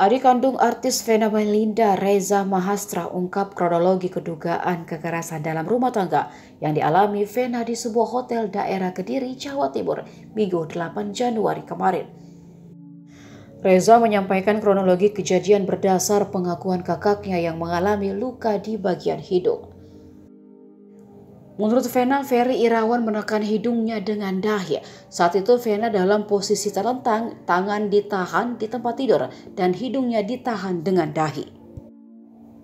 Adik kandung artis Vena Melinda, Reza Mahastra, ungkap kronologi kedugaan kekerasan dalam rumah tangga yang dialami Vena di sebuah hotel daerah Kediri, Jawa Timur, Minggu 8 Januari kemarin. Reza menyampaikan kronologi kejadian berdasar pengakuan kakaknya yang mengalami luka di bagian hidung. Menurut Vena, Ferry Irawan menekan hidungnya dengan dahi. Saat itu Vena dalam posisi terlentang, tangan ditahan di tempat tidur dan hidungnya ditahan dengan dahi.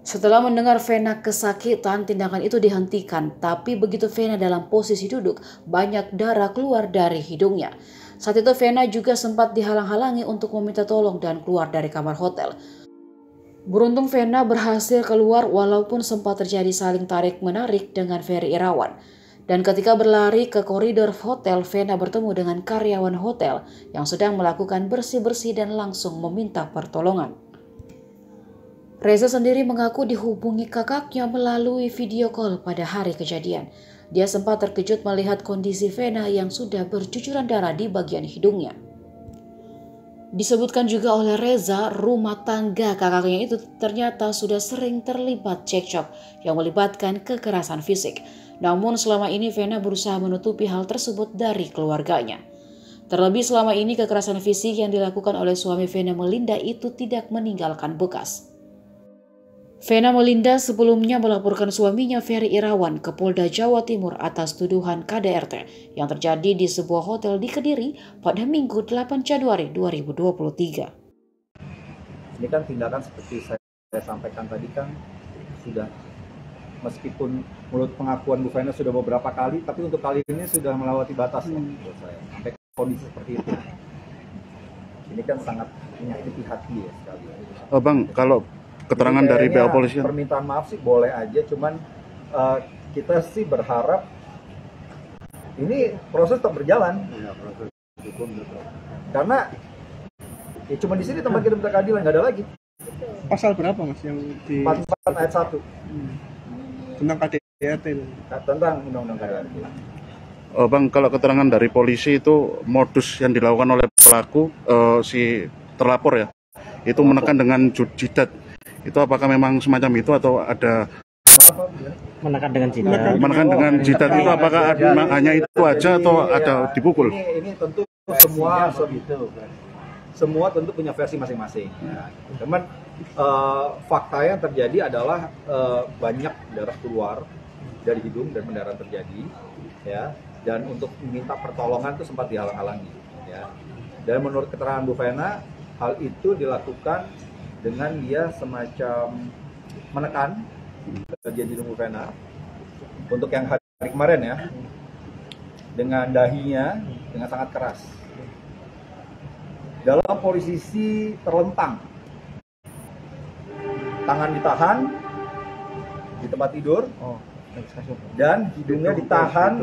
Setelah mendengar Vena kesakitan, tindakan itu dihentikan. Tapi begitu Vena dalam posisi duduk, banyak darah keluar dari hidungnya. Saat itu Vena juga sempat dihalang-halangi untuk meminta tolong dan keluar dari kamar hotel. Beruntung Vena berhasil keluar walaupun sempat terjadi saling tarik-menarik dengan Ferry Irawan. Dan ketika berlari ke koridor hotel, Vena bertemu dengan karyawan hotel yang sedang melakukan bersih-bersih dan langsung meminta pertolongan. Reza sendiri mengaku dihubungi kakaknya melalui video call pada hari kejadian. Dia sempat terkejut melihat kondisi Vena yang sudah bercucuran darah di bagian hidungnya. Disebutkan juga oleh Reza, rumah tangga kakaknya itu ternyata sudah sering terlibat cekcok yang melibatkan kekerasan fisik. Namun selama ini Vena berusaha menutupi hal tersebut dari keluarganya. Terlebih selama ini kekerasan fisik yang dilakukan oleh suami Vena Melinda itu tidak meninggalkan bekas. Vena Melinda sebelumnya melaporkan suaminya Ferry Irawan ke Polda Jawa Timur atas tuduhan KDRT yang terjadi di sebuah hotel di Kediri pada Minggu 8 Januari 2023. Ini kan tindakan seperti saya sampaikan tadi kan sudah, meskipun menurut pengakuan Bu Vena sudah beberapa kali, tapi untuk kali ini sudah melewati batas menurut saya, sampai kondisi seperti itu. Ini kan sangat menyakiti hati ya sekali. Oh Bang, kalau keterangan dari pihak polisi, permintaan maaf sih boleh aja, cuman kita sih berharap ini proses tetap berjalan. Ya, proses hukum karena ya cuma di sini tempat kita minta keadilan, nggak ada lagi. Pasal berapa Mas yang di 44 ayat 1 tentang KDRT? Tentang undang-undang KDRT. oh Bang, kalau keterangan dari polisi itu modus yang dilakukan oleh pelaku, si terlapor ya, itu menekan dengan jidat. Itu apakah memang semacam itu atau ada menekan dengan jidat? Menekan dengan jidat itu apakah hanya itu aja atau ada dipukul? Ini tentu semua tentu punya versi masing-masing. Ya. Cuman fakta yang terjadi adalah banyak darah keluar dari hidung dan pendarahan terjadi, ya. Dan untuk meminta pertolongan itu sempat dihalang-halangi, ya. Dan menurut keterangan Bu Vena, hal itu dilakukan dengan dia semacam menekan bagian hidung Bu Vena untuk yang hari kemarin ya, dengan dahinya dengan sangat keras dalam posisi terlentang, tangan ditahan di tempat tidur dan hidungnya ditahan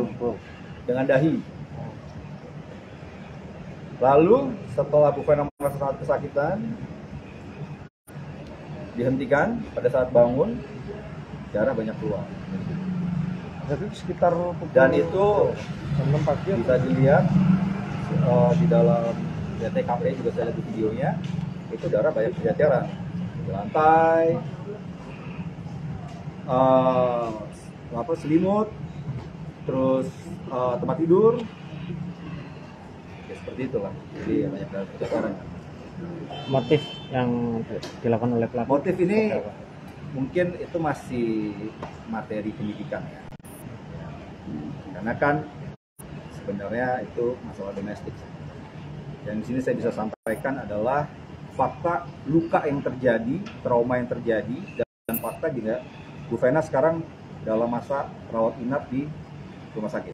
dengan dahi. Lalu setelah Bu Vena merasa sangat kesakitan, dihentikan. Pada saat bangun, darah banyak keluar. Jadi sekitar dan itu bisa dilihat di dalam TKP juga saya lihat di videonya, itu darah banyak berceceran di lantai, selimut, terus tempat tidur, ya seperti itulah. Jadi banyak darah berceceran. Motif yang dilakukan oleh pelaku? Motif ini mungkin itu masih materi penyidikan ya. Karena kan sebenarnya itu masalah domestik. Yang di sini saya bisa sampaikan adalah fakta luka yang terjadi, trauma yang terjadi, dan fakta juga Bu Vena sekarang dalam masa rawat inap di rumah sakit.